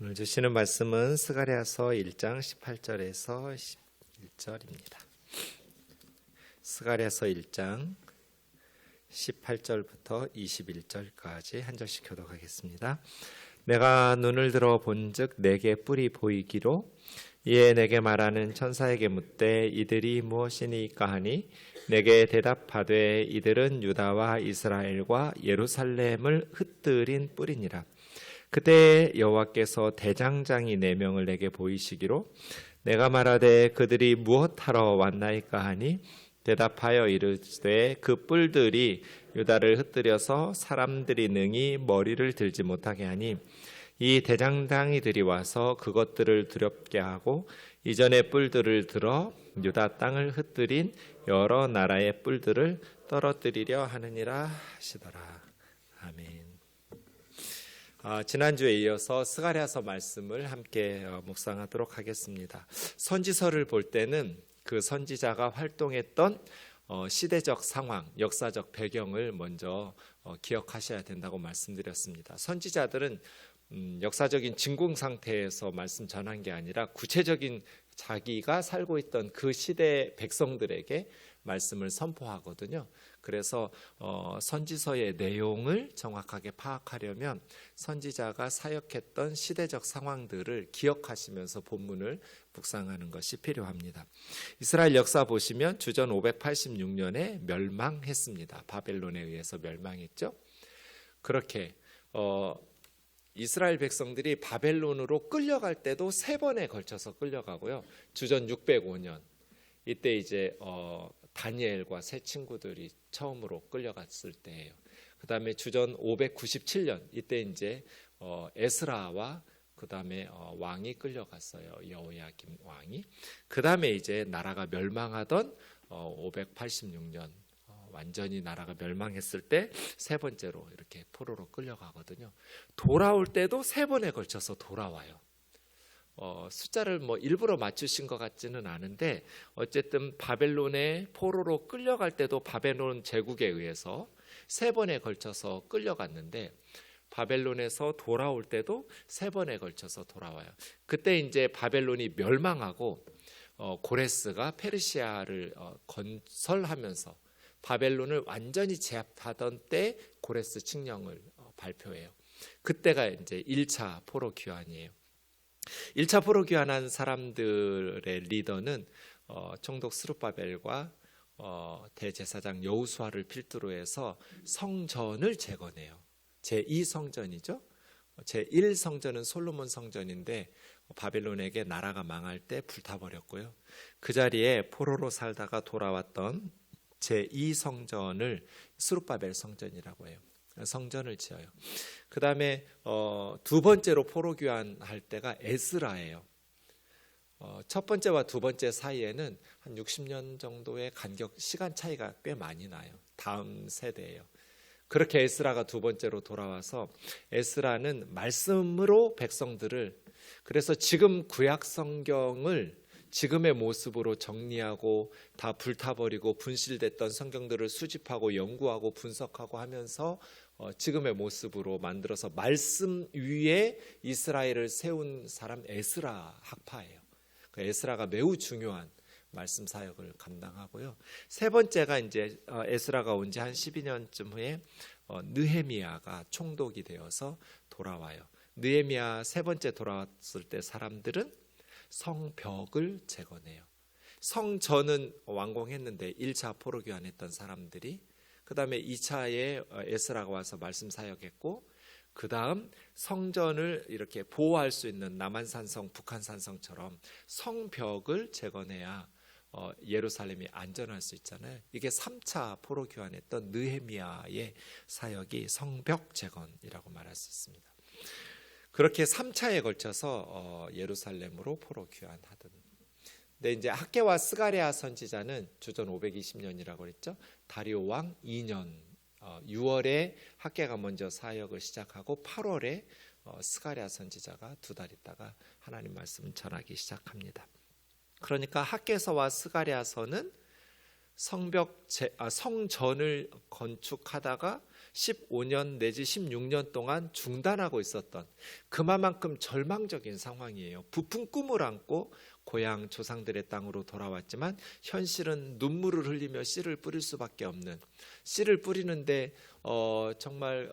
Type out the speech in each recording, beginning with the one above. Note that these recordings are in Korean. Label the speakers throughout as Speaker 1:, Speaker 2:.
Speaker 1: 오늘 주시는 말씀은 스가랴서 1장 18절에서 21절입니다. 스가랴서 1장 18절부터 21절까지 한 절씩 교독하겠습니다. 내가 눈을 들어 본즉 내게 뿔이 보이기로 이에 내게 말하는 천사에게 묻되 이들이 무엇이니까 하니 내게 대답하되 이들은 유다와 이스라엘과 예루살렘을 흩뜨린 뿔이니라. 그때 여호와께서 대장장이 4명을 내게 보이시기로 내가 말하되 그들이 무엇하러 왔나이까 하니 대답하여 이르되 그 뿔들이 유다를 흩뜨려서 사람들이 능히 머리를 들지 못하게 하니 이 대장장이들이 와서 그것들을 두렵게 하고 이전의 뿔들을 들어 유다 땅을 흩뜨린 여러 나라의 뿔들을 떨어뜨리려 하느니라 하시더라. 아멘. 지난주에 이어서 스가랴서 말씀을 함께 묵상하도록 하겠습니다. 선지서를 볼 때는 그 선지자가 활동했던 시대적 상황, 역사적 배경을 먼저 기억하셔야 된다고 말씀드렸습니다. 선지자들은 역사적인 진공 상태에서 말씀 전한 게 아니라 구체적인 자기가 살고 있던 그 시대 백성들에게 말씀을 선포하거든요. 그래서 선지서의 내용을 정확하게 파악하려면 선지자가 사역했던 시대적 상황들을 기억하시면서 본문을 묵상하는 것이 필요합니다. 이스라엘 역사 보시면 주전 586년에 멸망했습니다. 바벨론에 의해서 멸망했죠. 그렇게 이스라엘 백성들이 바벨론으로 끌려갈 때도 3번에 걸쳐서 끌려가고요. 주전 605년 이때 이제 다니엘과 세 친구들이 처음으로 끌려갔을 때예요. 그 다음에 주전 597년 이때 이제 에스라와 그 다음에 왕이 끌려갔어요. 여호야김 왕이. 그 다음에 이제 나라가 멸망하던 586년 완전히 나라가 멸망했을 때 3번째로 이렇게 포로로 끌려가거든요. 돌아올 때도 3번에 걸쳐서 돌아와요. 숫자를 일부러 맞추신 것 같지는 않은데 어쨌든 바벨론의 포로로 끌려갈 때도 바벨론 제국에 의해서 3번에 걸쳐서 끌려갔는데 바벨론에서 돌아올 때도 3번에 걸쳐서 돌아와요. 그때 이제 바벨론이 멸망하고 고레스가 페르시아를 건설하면서 바벨론을 완전히 제압하던 때 고레스 칙령을 발표해요. 그때가 이제 1차 포로 귀환이에요. 1차 포로 귀환한 사람들의 리더는 총독 스룹바벨과 대제사장 여호수아를 필두로 해서 성전을 재건해요. 제2성전이죠. 제1성전은 솔로몬 성전인데 바벨론에게 나라가 망할 때 불타버렸고요. 그 자리에 포로로 살다가 돌아왔던 제2성전을 스룹바벨 성전이라고 해요. 성전을 지어요. 그 다음에 2번째로 포로 귀환할 때가 에스라예요. 첫 번째와 2번째 사이에는 한 60년 정도의 간격 시간 차이가 꽤 많이 나요. 다음 세대예요. 그렇게 에스라가 2번째로 돌아와서 에스라는 말씀으로 백성들을, 그래서 지금 구약 성경을 지금의 모습으로 정리하고 다 불타버리고 분실됐던 성경들을 수집하고 연구하고 분석하고 하면서 지금의 모습으로 만들어서 말씀 위에 이스라엘을 세운 사람 에스라 학파예요. 그 에스라가 매우 중요한 말씀 사역을 감당하고요. 3번째가 이제 에스라가 온 지 한 12년쯤 후에 느헤미야가 총독이 되어서 돌아와요. 느헤미야 3번째 돌아왔을 때 사람들은 성벽을 재건해요. 성전은 완공했는데 1차 포로 귀환했던 사람들이, 그 다음에 2차에 에스라가 와서 말씀 사역했고, 그 다음 성전을 이렇게 보호할 수 있는 남한산성, 북한산성처럼 성벽을 재건해야 예루살렘이 안전할 수 있잖아요. 이게 3차 포로 귀환했던 느헤미야의 사역이 성벽 재건이라고 말할 수 있습니다. 그렇게 3차에 걸쳐서 예루살렘으로 포로 귀환하던. 근데 이제 학개와 스가랴 선지자는 주전 520년이라고 그랬죠. 다리오 왕 2년 6월에 학개가 먼저 사역을 시작하고 8월에 스가랴 선지자가 2달 있다가 하나님 말씀을 전하기 시작합니다. 그러니까 학개서와 스가랴서는 성전을 건축하다가 15년 내지 16년 동안 중단하고 있었던 그만큼 절망적인 상황이에요. 부푼 꿈을 안고 고향 조상들의 땅으로 돌아왔지만 현실은 눈물을 흘리며 씨를 뿌릴 수밖에 없는, 씨를 뿌리는데 정말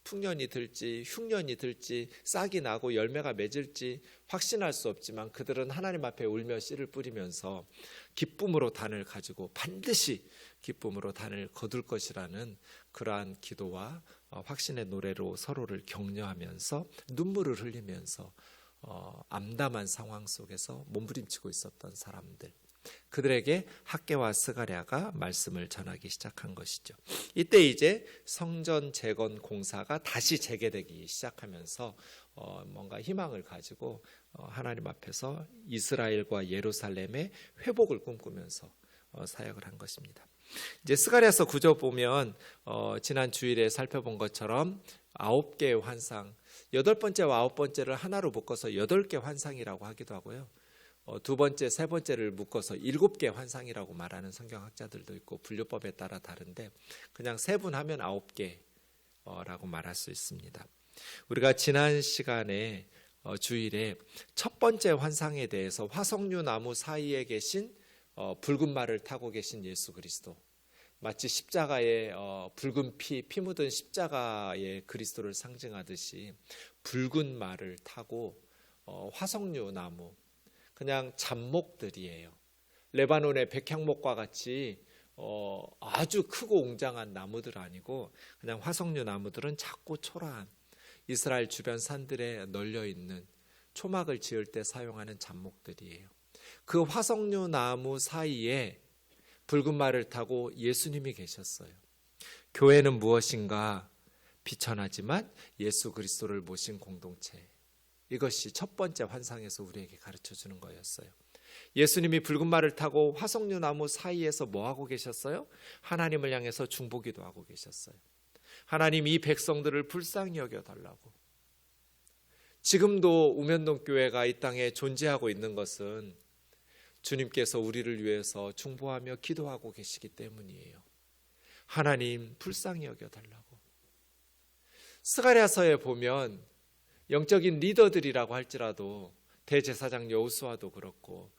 Speaker 1: 풍년이 들지 흉년이 들지 싹이 나고 열매가 맺을지 확신할 수 없지만 그들은 하나님 앞에 울며 씨를 뿌리면서 기쁨으로 단을 가지고 반드시 기쁨으로 단을 거둘 것이라는 그러한 기도와 확신의 노래로 서로를 격려하면서 눈물을 흘리면서 암담한 상황 속에서 몸부림치고 있었던 사람들, 그들에게 학개와 스가랴가 말씀을 전하기 시작한 것이죠. 이때 이제 성전 재건 공사가 다시 재개되기 시작하면서 뭔가 희망을 가지고 하나님 앞에서 이스라엘과 예루살렘의 회복을 꿈꾸면서 사역을 한 것입니다. 이제 스가랴서 9절 보면 지난 주일에 살펴본 것처럼 9개의 환상, 8번째와 9번째를 하나로 묶어서 8개 환상이라고 하기도 하고요. 두 번째, 세 번째를 묶어서 7개 환상이라고 말하는 성경학자들도 있고 분류법에 따라 다른데 그냥 세분하면 9개라고 말할 수 있습니다. 우리가 지난 시간에 주일에 첫 번째 환상에 대해서 화석류 나무 사이에 계신 붉은 말을 타고 계신 예수 그리스도, 마치 십자가에 붉은 피 묻은 십자가의 그리스도를 상징하듯이 붉은 말을 타고 화석류 나무, 그냥 잡목들이에요. 레바논의 백향목과 같이 아주 크고 웅장한 나무들 아니고 그냥 화석류 나무들은 작고 초라한 이스라엘 주변 산들에 널려 있는 초막을 지을 때 사용하는 잡목들이에요. 그 화석류 나무 사이에 붉은 말을 타고 예수님이 계셨어요. 교회는 무엇인가? 비천하지만 예수 그리스도를 모신 공동체. 이것이 첫 번째 환상에서 우리에게 가르쳐주는 거였어요. 예수님이 붉은 말을 타고 화석류 나무 사이에서 뭐하고 계셨어요? 하나님을 향해서 중보기도 하고 계셨어요. 하나님, 이 백성들을 불쌍히 여겨달라고. 지금도 우면동 교회가 이 땅에 존재하고 있는 것은 주님께서 우리를 위해서 중보하며 기도하고 계시기 때문이에요. 하나님, 불쌍히 여겨달라고. 스가랴서에 보면 영적인 리더들이라고 할지라도 대제사장 여호수아도 그렇고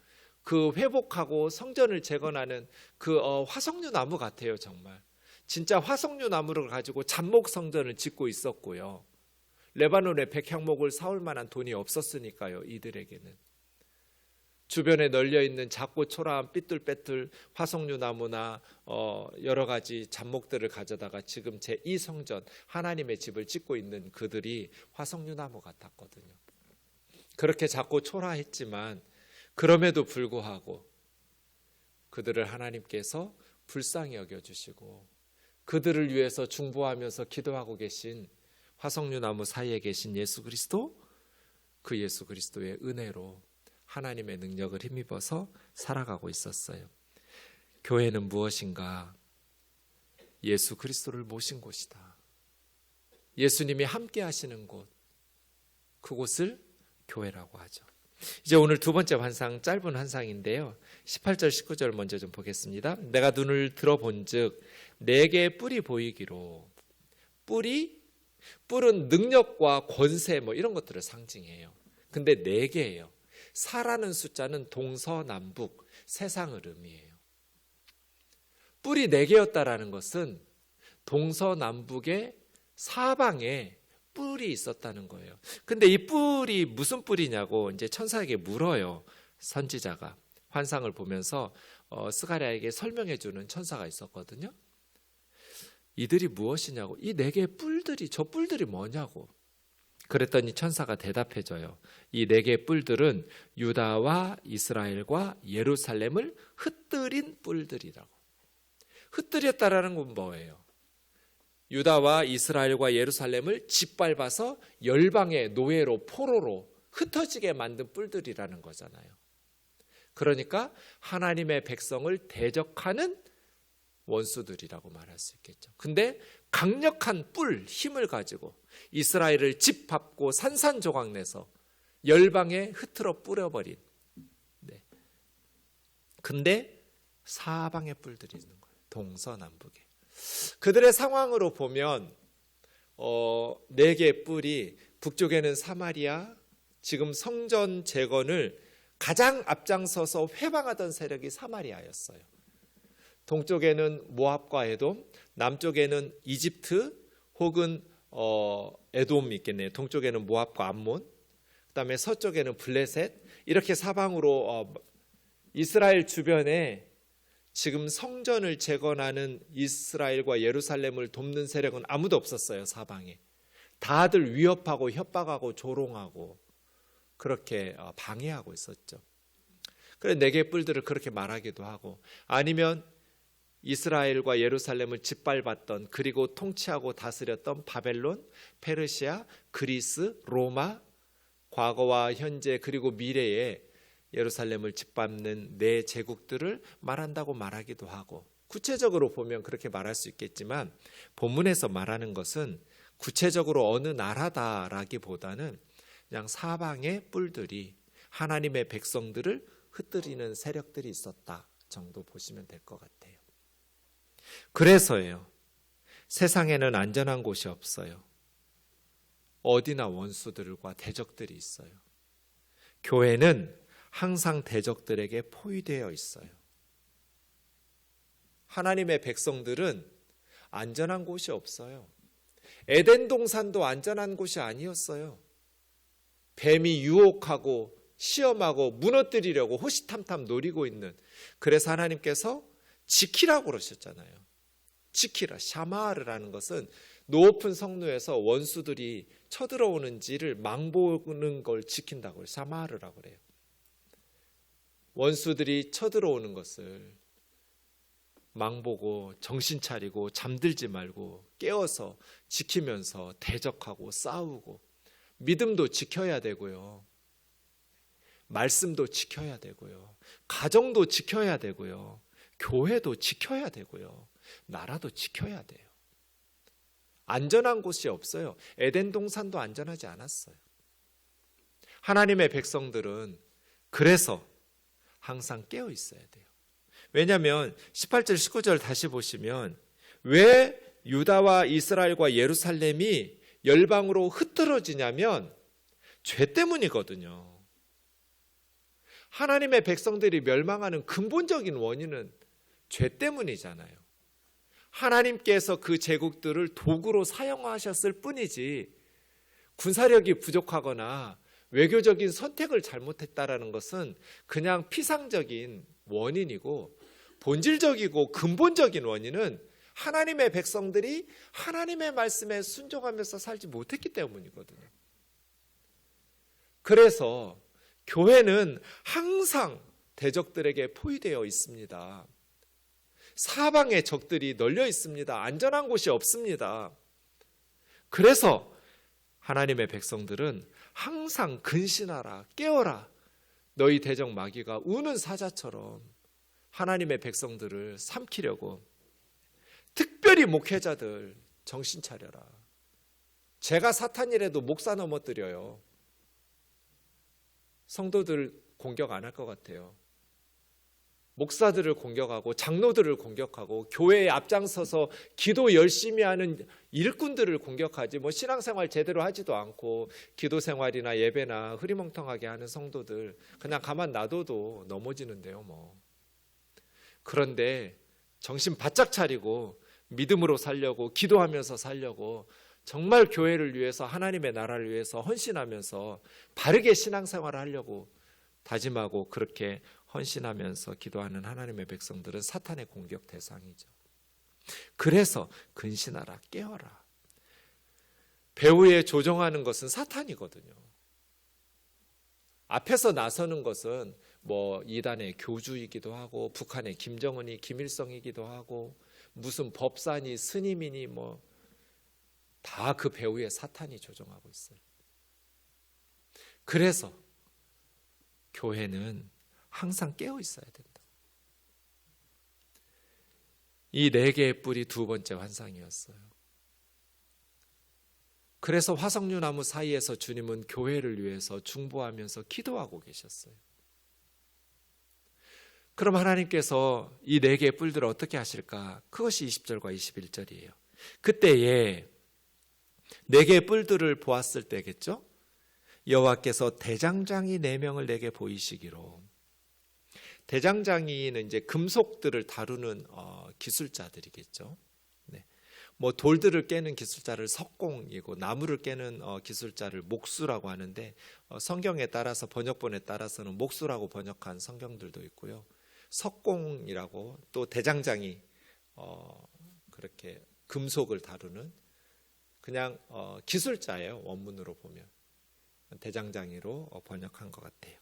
Speaker 1: 그 회복하고 성전을 재건하는 그 화석류 나무 같아요. 정말 진짜 화석류 나무를 가지고 잡목 성전을 짓고 있었고요. 레바논의 백향목을 사올 만한 돈이 없었으니까요. 이들에게는 주변에 널려 있는 작고 초라한 삐뚤빼뚤 화석류 나무나 여러 가지 잡목들을 가져다가 지금 제2성전 하나님의 집을 짓고 있는 그들이 화석류 나무 같았거든요. 그렇게 작고 초라했지만 그럼에도 불구하고 그들을 하나님께서 불쌍히 여겨주시고 그들을 위해서 중보하면서 기도하고 계신 화석류 나무 사이에 계신 예수 그리스도, 그 예수 그리스도의 은혜로 하나님의 능력을 힘입어서 살아가고 있었어요. 교회는 무엇인가? 예수 그리스도를 모신 곳이다. 예수님이 함께 하시는 곳, 그곳을 교회라고 하죠. 이제 오늘 두 번째 환상, 짧은 환상인데요. 18절 19절 먼저 좀 보겠습니다. 내가 눈을 들어본즉 네 개의 뿔이 보이기로. 뿔은 능력과 권세 이런 것들을 상징해요. 근데 네 개예요. 사라는 숫자는 동서남북 세상을 의미해요. 뿔이 네 개였다라는 것은 동서남북의 사방에 뿔이 있었다는 거예요. 근데 이 뿔이 무슨 뿔이냐고 이제 천사에게 물어요. 선지자가 환상을 보면서 스가랴에게 설명해 주는 천사가 있었거든요. 이들이 무엇이냐고, 이 네 개의 뿔들이, 저 뿔들이 뭐냐고. 그랬더니 천사가 대답해줘요. 이 네 개의 뿔들은 유다와 이스라엘과 예루살렘을 흩뜨린 뿔들이라고. 흩뜨렸다라는 건 뭐예요? 유다와 이스라엘과 예루살렘을 짓밟아서 열방의 노예로, 포로로 흩어지게 만든 뿔들이라는 거잖아요. 그러니까 하나님의 백성을 대적하는 원수들이라고 말할 수 있겠죠. 근데 강력한 뿔, 힘을 가지고 이스라엘을 짓밟고 산산조각내서 열방에 흐트러 뿌려버린. 근데 사방에 뿔들이 있는 거예요. 동서남북에. 그들의 상황으로 보면 네 개의 뿔이 북쪽에는 사마리아, 지금 성전 재건을 가장 앞장서서 회방하던 세력이 사마리아였어요. 동쪽에는 모압과 에돔, 남쪽에는 이집트 혹은 에돔이 있겠네요. 동쪽에는 모압과 암몬, 그다음에 서쪽에는 블레셋, 이렇게 사방으로 이스라엘 주변에 지금 성전을 재건하는 이스라엘과 예루살렘을 돕는 세력은 아무도 없었어요. 사방에 다들 위협하고 협박하고 조롱하고 그렇게 방해하고 있었죠. 그래서 네 개의 뿔들을 그렇게 말하기도 하고, 아니면 이스라엘과 예루살렘을 짓밟았던, 그리고 통치하고 다스렸던 바벨론, 페르시아, 그리스, 로마, 과거와 현재 그리고 미래에 예루살렘을 짓밟는 네 제국들을 말한다고 말하기도 하고, 구체적으로 보면 그렇게 말할 수 있겠지만 본문에서 말하는 것은 구체적으로 어느 나라다라기보다는 그냥 사방의 뿔들이 하나님의 백성들을 흩뜨리는 세력들이 있었다 정도 보시면 될 것 같아요. 그래서예요. 세상에는 안전한 곳이 없어요. 어디나 원수들과 대적들이 있어요. 교회는 항상 대적들에게 포위되어 있어요. 하나님의 백성들은 안전한 곳이 없어요. 에덴 동산도 안전한 곳이 아니었어요. 뱀이 유혹하고 시험하고 무너뜨리려고 호시탐탐 노리고 있는, 그래서 하나님께서 지키라고 그러셨잖아요. 지키라. 샤마르라는 것은 높은 성루에서 원수들이 쳐들어오는지를 망보는 걸 지킨다고 해요. 샤마르라고 그래요. 원수들이 쳐들어오는 것을 망보고 정신 차리고 잠들지 말고 깨어서 지키면서 대적하고 싸우고, 믿음도 지켜야 되고요. 말씀도 지켜야 되고요. 가정도 지켜야 되고요. 교회도 지켜야 되고요. 나라도 지켜야 돼요. 안전한 곳이 없어요. 에덴 동산도 안전하지 않았어요. 하나님의 백성들은 그래서 항상 깨어 있어야 돼요. 왜냐하면 18절 19절 다시 보시면, 왜 유다와 이스라엘과 예루살렘이 열방으로 흩어지냐면 죄 때문이거든요. 하나님의 백성들이 멸망하는 근본적인 원인은 죄 때문이잖아요. 하나님께서 그 제국들을 도구로 사용하셨을 뿐이지 군사력이 부족하거나 외교적인 선택을 잘못했다라는 것은 그냥 피상적인 원인이고, 본질적이고 근본적인 원인은 하나님의 백성들이 하나님의 말씀에 순종하면서 살지 못했기 때문이거든요. 그래서 교회는 항상 대적들에게 포위되어 있습니다. 사방에 적들이 널려 있습니다. 안전한 곳이 없습니다. 그래서 하나님의 백성들은 항상 근신하라, 깨어라. 너희 대적 마귀가 우는 사자처럼 하나님의 백성들을 삼키려고, 특별히 목회자들 정신 차려라. 제가 사탄이라도 목사 넘어뜨려요. 성도들 공격 안 할 것 같아요. 목사들을 공격하고 장로들을 공격하고 교회에 앞장서서 기도 열심히 하는 일꾼들을 공격하지, 신앙생활 제대로 하지도 않고 기도생활이나 예배나 흐리멍텅하게 하는 성도들 그냥 가만 놔둬도 넘어지는데요. 그런데 정신 바짝 차리고 믿음으로 살려고, 기도하면서 살려고, 정말 교회를 위해서, 하나님의 나라를 위해서 헌신하면서 바르게 신앙생활을 하려고 다짐하고 그렇게 헌신하면서 기도하는 하나님의 백성들은 사탄의 공격 대상이죠. 그래서 근신하라, 깨어라. 배후에 조종하는 것은 사탄이거든요. 앞에서 나서는 것은 이단의 교주이기도 하고, 북한의 김정은이 김일성이기도 하고, 무슨 법사니 스님이니 다 그 배후에 사탄이 조종하고 있어요. 그래서 교회는 항상 깨어 있어야 된다. 이 네 개의 뿔이 두 번째 환상이었어요. 그래서 화석류 나무 사이에서 주님은 교회를 위해서 중보하면서 기도하고 계셨어요. 그럼 하나님께서 이 네 개의 뿔들을 어떻게 하실까? 그것이 20절과 21절이에요. 그때에 네 개의 뿔들을 보았을 때겠죠? 여호와께서 대장장이 4명을 내게 보이시기로. 대장장이는 이제 금속들을 다루는 기술자들이겠죠. 네. 뭐 돌들을 깨는 기술자를 석공이고 나무를 깨는 기술자를 목수라고 하는데 성경에 따라서 번역본에 따라서는 목수라고 번역한 성경들도 있고요. 석공이라고 또 대장장이 그렇게 금속을 다루는 그냥 기술자예요. 원문으로 보면 대장장이로 번역한 것 같아요.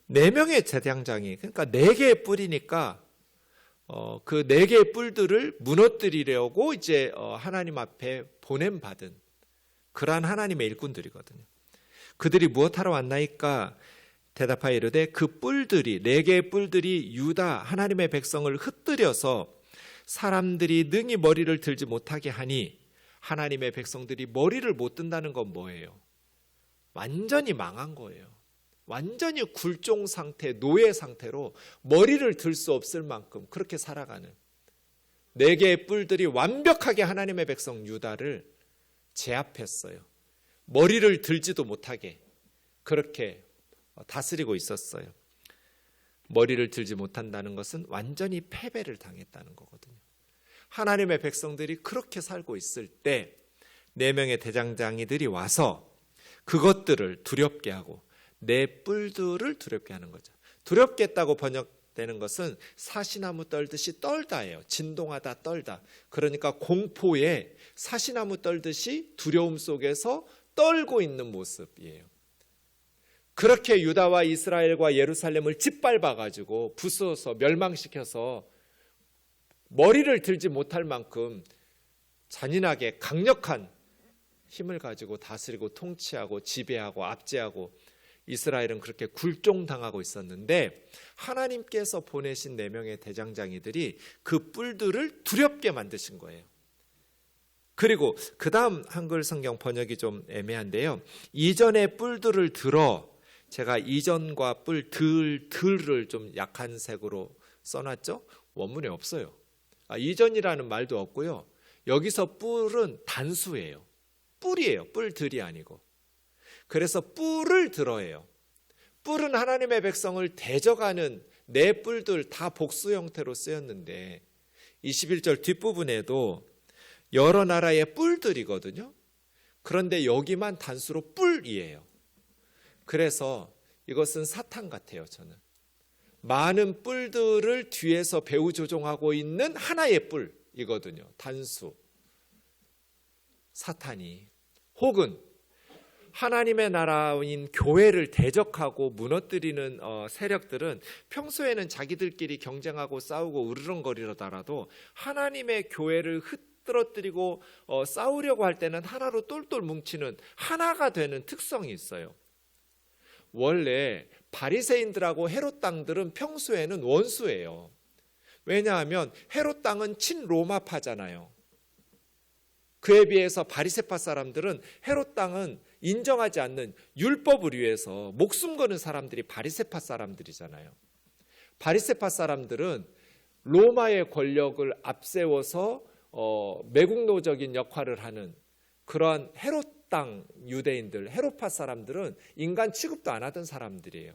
Speaker 1: 4명의 대장장이, 그러니까 4개의 뿔이니까 그 4개의 뿔들을 무너뜨리려고 이제 하나님 앞에 보냄받은 그러한 하나님의 일꾼들이거든요. 그들이 무엇하러 왔나이까? 대답하여 이르되 그 뿔들이 4개의 뿔들이 유다 하나님의 백성을 흩뜨려서 사람들이 능히 머리를 들지 못하게 하니, 하나님의 백성들이 머리를 못 든다는 건 뭐예요? 완전히 망한 거예요. 완전히 굴종 상태, 노예 상태로 머리를 들 수 없을 만큼 그렇게 살아가는 4개의 뿔들이 완벽하게 하나님의 백성 유다를 제압했어요. 머리를 들지도 못하게 그렇게 다스리고 있었어요. 머리를 들지 못한다는 것은 완전히 패배를 당했다는 거거든요. 하나님의 백성들이 그렇게 살고 있을 때 4명의 대장장이들이 와서 그것들을 두렵게 하고 내 뿔들을 두렵게 하는 거죠. 두렵게 했다고 번역되는 것은 사시나무 떨듯이 떨다예요. 진동하다, 떨다. 그러니까 공포에 사시나무 떨듯이 두려움 속에서 떨고 있는 모습이에요. 그렇게 유다와 이스라엘과 예루살렘을 짓밟아가지고 부숴서 멸망시켜서 머리를 들지 못할 만큼 잔인하게 강력한 힘을 가지고 다스리고 통치하고 지배하고 압제하고 이스라엘은 그렇게 굴종당하고 있었는데, 하나님께서 보내신 4명의 대장장이들이 그 뿔들을 두렵게 만드신 거예요. 그리고 그 다음 한글 성경 번역이 좀 애매한데요, 이전의 뿔들을 들어, 제가 이전과 뿔 들을 좀 약한 색으로 써놨죠. 원문에 없어요. 이전이라는 말도 없고요. 여기서 뿔은 단수예요. 뿔이에요. 뿔들이 아니고. 그래서 뿔을 들어예요. 뿔은 하나님의 백성을 대적하는 네 뿔들 다 복수 형태로 쓰였는데 21절 뒷부분에도 여러 나라의 뿔들이거든요. 그런데 여기만 단수로 뿔이에요. 그래서 이것은 사탄 같아요. 저는 많은 뿔들을 뒤에서 배후 조종하고 있는 하나의 뿔이거든요. 단수. 사탄이, 혹은 하나님의 나라인 교회를 대적하고 무너뜨리는 세력들은 평소에는 자기들끼리 경쟁하고 싸우고 으르렁거리더라도 하나님의 교회를 흐트러뜨리고 싸우려고 할 때는 하나로 똘똘 뭉치는, 하나가 되는 특성이 있어요. 원래 바리새인들하고 헤롯 당들은 평소에는 원수예요. 왜냐하면 헤롯 당은 친로마파잖아요. 그에 비해서 바리새파 사람들은, 헤롯 당은 인정하지 않는 율법을 위해서 목숨 거는 사람들이 바리새파 사람들이잖아요. 바리새파 사람들은 로마의 권력을 앞세워서 매국노적인 역할을 하는 그러한 헤롯 당 유대인들, 헤롯파 사람들은 인간 취급도 안 하던 사람들이에요.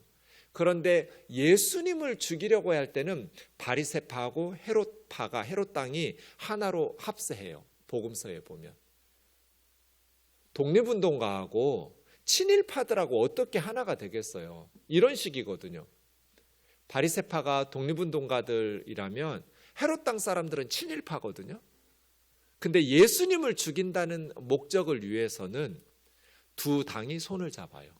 Speaker 1: 그런데 예수님을 죽이려고 할 때는 바리새파하고 헤롯파가, 헤롯 당이 하나로 합세해요. 복음서에 보면 독립운동가하고 친일파들하고 어떻게 하나가 되겠어요? 이런 식이거든요. 바리새파가 독립운동가들이라면 헤롯 당 사람들은 친일파거든요. 근데 예수님을 죽인다는 목적을 위해서는 두 당이 손을 잡아요.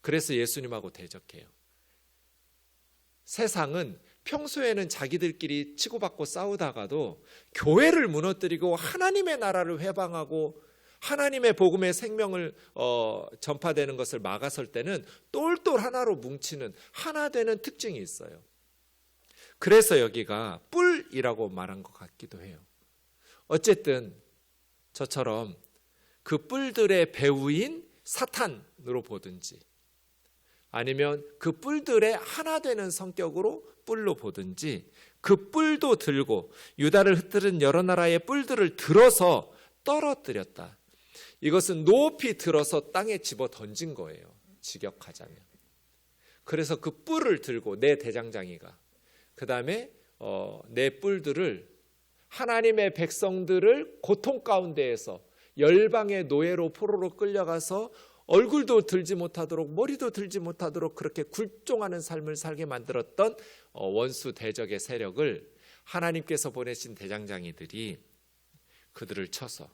Speaker 1: 그래서 예수님하고 대적해요. 세상은 평소에는 자기들끼리 치고받고 싸우다가도 교회를 무너뜨리고 하나님의 나라를 회방하고 하나님의 복음의 생명을 전파되는 것을 막아설 때는 똘똘 하나로 뭉치는, 하나 되는 특징이 있어요. 그래서 여기가 뿔이라고 말한 것 같기도 해요. 어쨌든 저처럼 그 뿔들의 배후인 사탄으로 보든지, 아니면 그 뿔들의 하나 되는 성격으로 뿔로 보든지 그 뿔도 들고 유다를 흩뜨린 여러 나라의 뿔들을 들어서 떨어뜨렸다. 이것은 높이 들어서 땅에 집어 던진 거예요. 직역하자면. 그래서 그 뿔을 들고 내 대장장이가 그 다음에 내 뿔들을 하나님의 백성들을 고통 가운데에서 열방의 노예로 포로로 끌려가서 얼굴도 들지 못하도록 머리도 들지 못하도록 그렇게 굴종하는 삶을 살게 만들었던 원수 대적의 세력을 하나님께서 보내신 대장장이들이 그들을 쳐서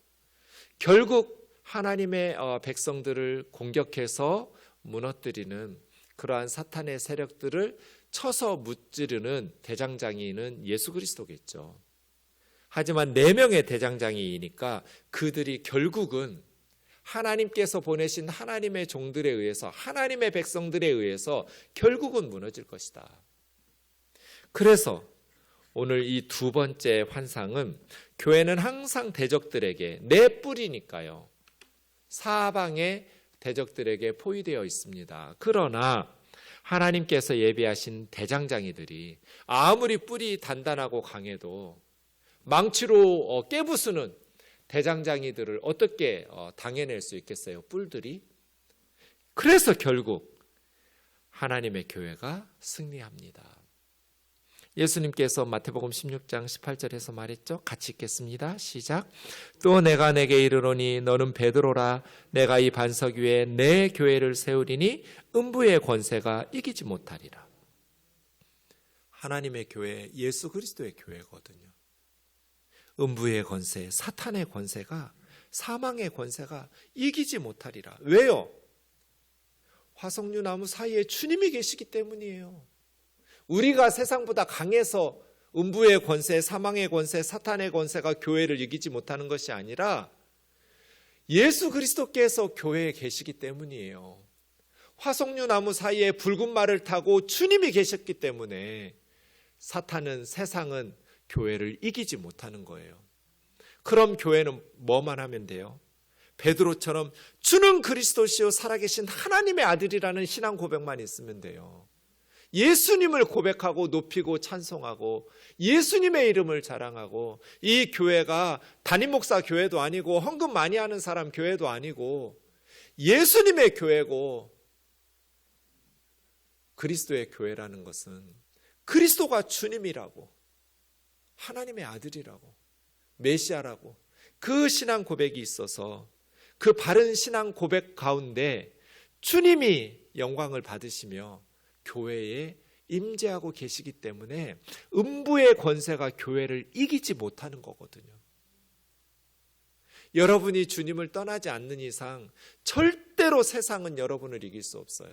Speaker 1: 결국 하나님의 백성들을 공격해서 무너뜨리는 그러한 사탄의 세력들을 쳐서 무찌르는 대장장이는 예수 그리스도겠죠. 하지만 4명의 대장장이니까 그들이 결국은 하나님께서 보내신 하나님의 종들에 의해서 하나님의 백성들에 의해서 결국은 무너질 것이다. 그래서 오늘 이 두 번째 환상은 교회는 항상 대적들에게 내 뿔이니까요. 사방의 대적들에게 포위되어 있습니다. 그러나 하나님께서 예비하신 대장장이들이 아무리 뿔이 단단하고 강해도 망치로 깨부수는 대장장이들을 어떻게 당해낼 수 있겠어요? 뿔들이. 그래서 결국 하나님의 교회가 승리합니다. 예수님께서 마태복음 16장 18절에서 말했죠. 같이 읽겠습니다. 시작. 또 내가 내게 이르노니 너는 베드로라. 내가 이 반석 위에 내 교회를 세우리니 음부의 권세가 이기지 못하리라. 하나님의 교회, 예수 그리스도의 교회거든요. 음부의 권세, 사탄의 권세가, 사망의 권세가 이기지 못하리라. 왜요? 화석류 나무 사이에 주님이 계시기 때문이에요. 우리가 세상보다 강해서 음부의 권세, 사망의 권세, 사탄의 권세가 교회를 이기지 못하는 것이 아니라 예수 그리스도께서 교회에 계시기 때문이에요. 화석류 나무 사이에 붉은 말을 타고 주님이 계셨기 때문에 사탄은, 세상은 교회를 이기지 못하는 거예요. 그럼 교회는 뭐만 하면 돼요? 베드로처럼 주는 그리스도시요 살아계신 하나님의 아들이라는 신앙 고백만 있으면 돼요. 예수님을 고백하고 높이고 찬송하고 예수님의 이름을 자랑하고 이 교회가 담임 목사 교회도 아니고 헌금 많이 하는 사람 교회도 아니고 예수님의 교회고 그리스도의 교회라는 것은 그리스도가 주님이라고 하나님의 아들이라고 메시아라고 그 신앙 고백이 있어서 그 바른 신앙 고백 가운데 주님이 영광을 받으시며 교회에 임재하고 계시기 때문에 음부의 권세가 교회를 이기지 못하는 거거든요. 여러분이 주님을 떠나지 않는 이상 절대로 세상은 여러분을 이길 수 없어요.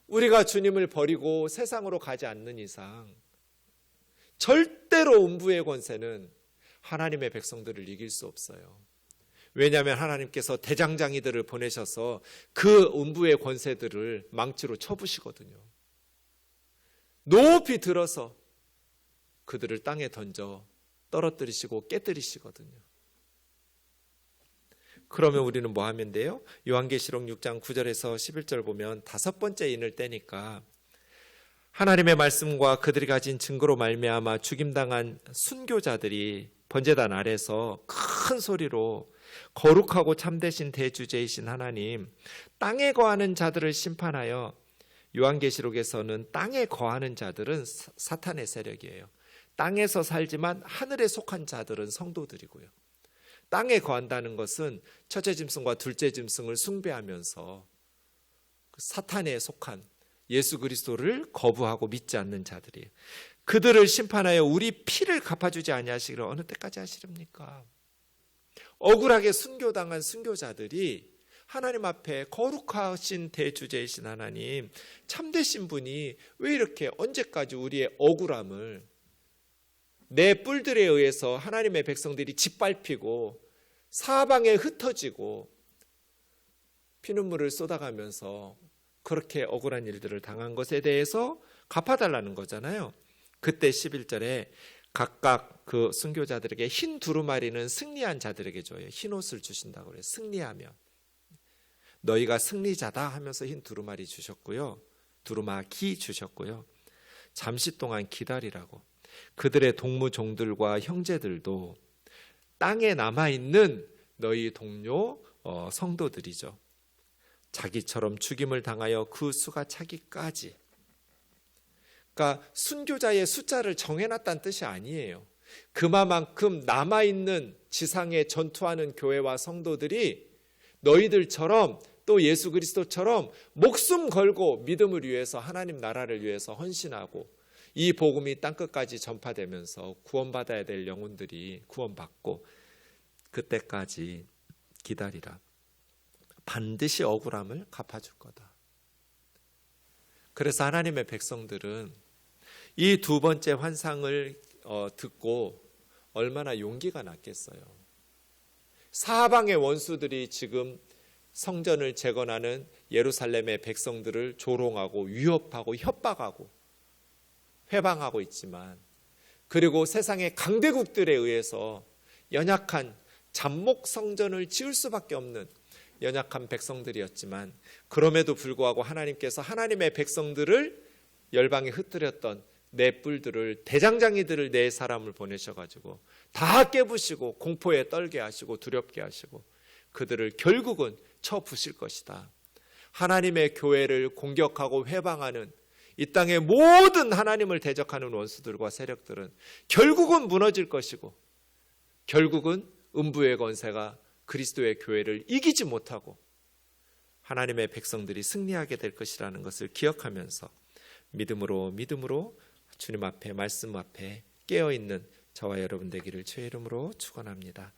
Speaker 1: 우리가 주님을 버리고 세상으로 가지 않는 이상 절대로 음부의 권세는 하나님의 백성들을 이길 수 없어요. 왜냐하면 하나님께서 대장장이들을 보내셔서 그 음부의 권세들을 망치로 쳐부시거든요. 높이 들어서 그들을 땅에 던져 떨어뜨리시고 깨뜨리시거든요. 그러면 우리는 뭐 하면 돼요? 요한계시록 6장 9절에서 11절 보면 5번째 인을 떼니까 하나님의 말씀과 그들이 가진 증거로 말미암아 죽임당한 순교자들이 번제단 아래서 큰 소리로 거룩하고 참되신 대주제이신 하나님, 땅에 거하는 자들을 심판하여, 요한계시록에서는 땅에 거하는 자들은 사탄의 세력이에요. 땅에서 살지만 하늘에 속한 자들은 성도들이고요. 땅에 거한다는 것은 첫째 짐승과 둘째 짐승을 숭배하면서 사탄에 속한 예수 그리스도를 거부하고 믿지 않는 자들이에요. 그들을 심판하여 우리 피를 갚아주지 아니하시기를 어느 때까지 하시렵니까? 억울하게 순교당한 순교자들이 하나님 앞에 거룩하신 대주제이신 하나님, 참되신 분이 왜 이렇게 언제까지 우리의 억울함을 내 뿔들에 의해서 하나님의 백성들이 짓밟히고 사방에 흩어지고 피눈물을 쏟아가면서 그렇게 억울한 일들을 당한 것에 대해서 갚아달라는 거잖아요. 그때 11절에 각각 그 순교자들에게 흰 두루마리는 승리한 자들에게 줘요. 흰 옷을 주신다고 그래요. 승리하며. 너희가 승리자다 하면서 흰 두루마리 주셨고요. 두루마기 주셨고요. 잠시 동안 기다리라고. 그들의 동무종들과 형제들도 땅에 남아있는 너희 동료 성도들이죠. 자기처럼 죽임을 당하여 그 수가 차기까지. 그러니까 순교자의 숫자를 정해놨다는 뜻이 아니에요. 그만큼 남아있는 지상에 전투하는 교회와 성도들이 너희들처럼 또 예수 그리스도처럼 목숨 걸고 믿음을 위해서 하나님 나라를 위해서 헌신하고 이 복음이 땅끝까지 전파되면서 구원받아야 될 영혼들이 구원받고 그때까지 기다리라. 반드시 억울함을 갚아줄 거다. 그래서 하나님의 백성들은 이 두 번째 환상을 듣고 얼마나 용기가 났겠어요. 사방의 원수들이 지금 성전을 재건하는 예루살렘의 백성들을 조롱하고 위협하고 협박하고 회방하고 있지만, 그리고 세상의 강대국들에 의해서 연약한 잠목 성전을 지을 수밖에 없는 연약한 백성들이었지만, 그럼에도 불구하고 하나님께서 하나님의 백성들을 열방에 흩뜨렸던 네 뿔들을, 대장장이들을 네 사람을 보내셔가지고 다 깨부시고 공포에 떨게 하시고 두렵게 하시고 그들을 결국은 쳐부실 것이다. 하나님의 교회를 공격하고 회방하는 이 땅의 모든 하나님을 대적하는 원수들과 세력들은 결국은 무너질 것이고, 결국은 음부의 권세가 그리스도의 교회를 이기지 못하고 하나님의 백성들이 승리하게 될 것이라는 것을 기억하면서 믿음으로 주님 앞에, 말씀 앞에 깨어있는 저와 여러분 되기를 주의 이름으로 축원합니다.